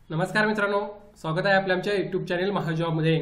नमस्कार मित्रांनो, स्वागत आहे आपल्या आमच्या युट्यूब चॅनल महाजॉबमध्ये।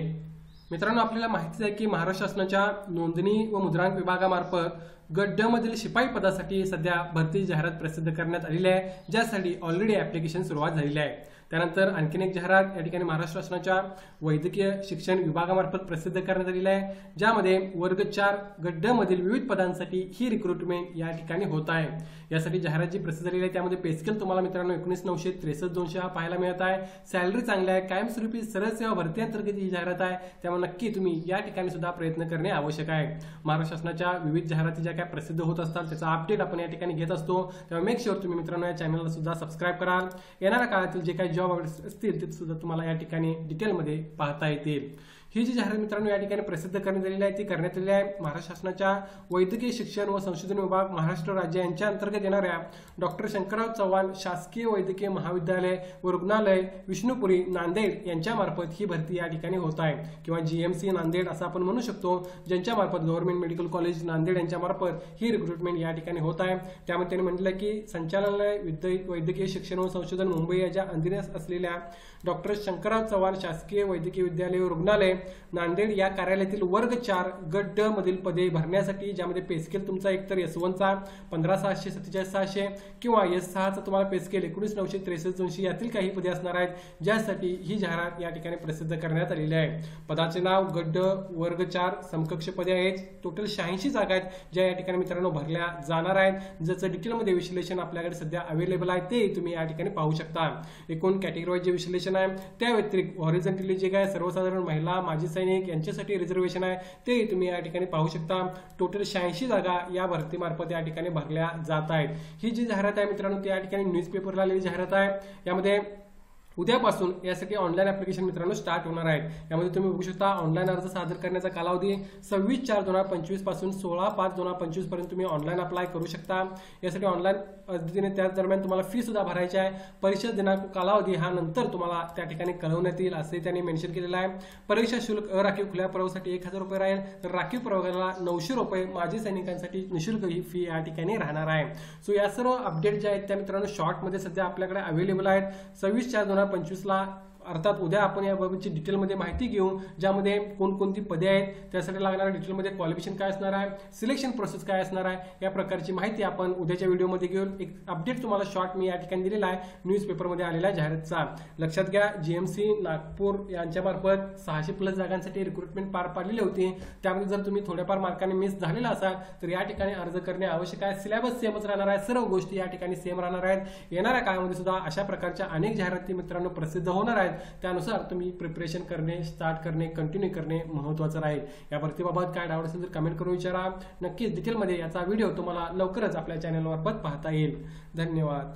मित्रांनो, आपल्याला माहिती आहे की महाराष्ट्र शासनाच्या नोंदणी व मुद्रांक विभागामार्फत गट ड मधील शिपाई पदासाठी सध्या भरती जाहिरात प्रसिद्ध करण्यात आलेली आहे, ज्यासाठी ऑलरेडी ॲप्लिकेशन सुरुवात झालेली आहे। त्यानंतर आणखीन एक जाहिरात या ठिकाणी महाराष्ट्र शासनाच्या वैद्यकीय शिक्षण विभागामार्फत प्रसिद्ध करण्यात आलेली आहे, ज्यामध्ये वर्ग 4 गट ड मधील विविध पदांसाठी ही रिक्रुटमेंट या ठिकाणी होत आहे। यासाठी जाहिरात जी प्रसिद्ध झालेली आहे त्यामध्ये पे स्केल तुम्हाला मित्रांनो 19,963,200 हा पाहायला मिळत आहे। सॅलरी चांगली आहे, कायमस्वरूपी सरळ सेवा भरती अंतर्गत ही जाहिरात आहे, त्यामुळे नक्की तुम्ही या ठिकाणी सुद्धा प्रयत्न करणे आवश्यक आहे। महाराष्ट्र शासनाच्या विविध जाहिराती ज्या काय प्रसिद्ध होत असतात त्याचा अपडेट आपण या ठिकाणी घेत असतो, त्यामुळे मेक शुअर तुम्ही मित्रांनो या चॅनलला सुद्धा सबस्क्राइब कराल। येणाऱ्या काळातील जे काही जॉब असतील ते सुद्धा तुम्हाला या ठिकाणी डिटेलमध्ये पाहता येतील। ही जी जाहिरात मित्रांनो या ठिकाणी प्रसिद्ध करण्यात आलेली आहे ती करण्यात आलेली आहे महाराष्ट्र शासनाच्या वैद्यकीय शिक्षण व संशोधन विभाग महाराष्ट्र राज्य यांच्या अंतर्गत येणाऱ्या डॉक्टर शंकरराव चव्हाण शासकीय वैद्यकीय महाविद्यालय व रुग्णालय विष्णुपुरी नांदेड यांच्या मार्फत ही भरती या ठिकाणी होत आहे, किंवा जीएमसी नांदेड असं आपण म्हणू शकतो, ज्यांच्या मार्फत गव्हर्नमेंट मेडिकल कॉलेज नांदेड यांच्या मार्फत ही रिक्रुटमेंट या ठिकाणी होत आहे। त्यामध्ये त्यांनी म्हटलं की संचालनालय वैद्यकीय शिक्षण व संशोधन मुंबई याच्या अधीन असलेल्या डॉक्टर शंकरराव चव्हाण शासकीय वैद्यकीय विद्यालय व रुग्णालय नांदेड या कार्यालयातील वर्ग 4 गट ड मधील पदे भरण्यासाठी, ज्यामध्ये पे स्केल तुमचा एकतर S1 चा 15,600 47,600 किंवा S6 चा तुम्हाला पे स्केल 19,963,200 यातील काही पदे असणार आहेत, ज्यासाठी ही जाहिरात या ठिकाणी प्रसिद्ध करण्यात आलेली आहे। पदाचे नाव गट ड वर्ग 4 समकक्ष पदे आहेत। टोटल 86 जागा आहेत ज्या या ठिकाणी मित्रांनो भरल्या जाणार आहेत, ज्याचं डिटेलमध्ये विश्लेषण आपल्याकडे सध्या अवेलेबल आहे ते तुम्ही या ठिकाणी पाहू शकता। एकूण कॅटेगरी वाईज जे विश्लेषण आहे त्या व्यतिरिक्त हॉरिझॉन्टली जे काय सर्वसाधारण महिला माजी सैनिक यांच्यासाठी रिझर्वेशन आहे ते तुम्ही या ठिकाणी पाहू शकता। टोटल 86 जागा या भरतीमार्फत या ठिकाणी भरल्या जात आहेत। ही जी जाहिरात आहे मित्रांनो ती या ठिकाणी न्यूजपेपरला आलेली जाहिरात आहे। यामध्ये उद्यापासून यासाठी ऑनलाईन ॲप्लिकेशन मित्रांनो स्टार्ट होणार आहेत। यामध्ये तुम्ही बघू शकता ऑनलाईन अर्ज सादर करण्याचा कालावधी 26/4/2025 पासून 16/5/2025 पर्यंत तुम्ही ऑनलाईन अप्लाय करू शकता। यासाठी ऑनलाईन पद्धतीने त्याच दरम्यान तुम्हाला फी सुद्धा भरायची आहे। परीक्षा दिनांक कालावधी हा नंतर तुम्हाला त्या ठिकाणी कळवण्यात येईल असे त्यांनी मेन्शन केलेलं आहे। परीक्षा शुल्क अराखीव खुल्या प्रवर्गासाठी 1,000 रुपये राहील, तर राखीव प्रवर्गाला 900 रुपये, माजी सैनिकांसाठी निःशुल्क ही फी या ठिकाणी राहणार आहे। सो या सर्व अपडेट जे आहेत त्या मित्रांनो शॉर्टमध्ये सध्या आपल्याकडे अवेलेबल आहेत। 26/4/2025 ला अर्थात उद्या आपण याबाबतची डिटेलमध्ये माहिती घेऊ, ज्यामध्ये कोणकोणती पदे आहेत, त्यासाठी लागणाऱ्या डिटेलमध्ये क्वालिफिकेशन काय असणार आहे, सिलेक्शन प्रोसेस काय असणार आहे, या प्रकारची माहिती आपण उद्याच्या व्हिडिओमध्ये घेऊ। एक अपडेट तुम्हाला शॉर्ट मी या ठिकाणी दिलेला आहे न्यूजपेपरमध्ये आलेल्या जाहिरातीचा। लक्षात घ्या, जीएमसी नागपूर यांच्या मार्फत 600+ जागांसाठी रिक्रुटमेंट पार पाडलेली होती। त्यामध्ये जर तुम्ही थोड्याफार मार्काने मिस झालेला असाल तर या ठिकाणी अर्ज करणे आवश्यक आहे। सिलेबस सेमच राहणार आहे, सर्व गोष्टी या ठिकाणी सेम राहणार आहेत। येणाऱ्या काळामध्ये सुद्धा अशा प्रकारच्या अनेक जाहिराती मित्रांनो प्रसिद्ध होणार आहेत, त्यानुसार तुम्ही प्रिपरेशन करणे, स्टार्ट करणे, कंटिन्यू करणे महत्त्वाचं राहील। या भरतीबाबत काय डाऊट असेल तर कमेंट करून विचारा। नक्कीच डिटेलमध्ये याचा व्हिडिओ तुम्हाला लवकरच आपल्या चॅनलवर पाहता येईल। धन्यवाद।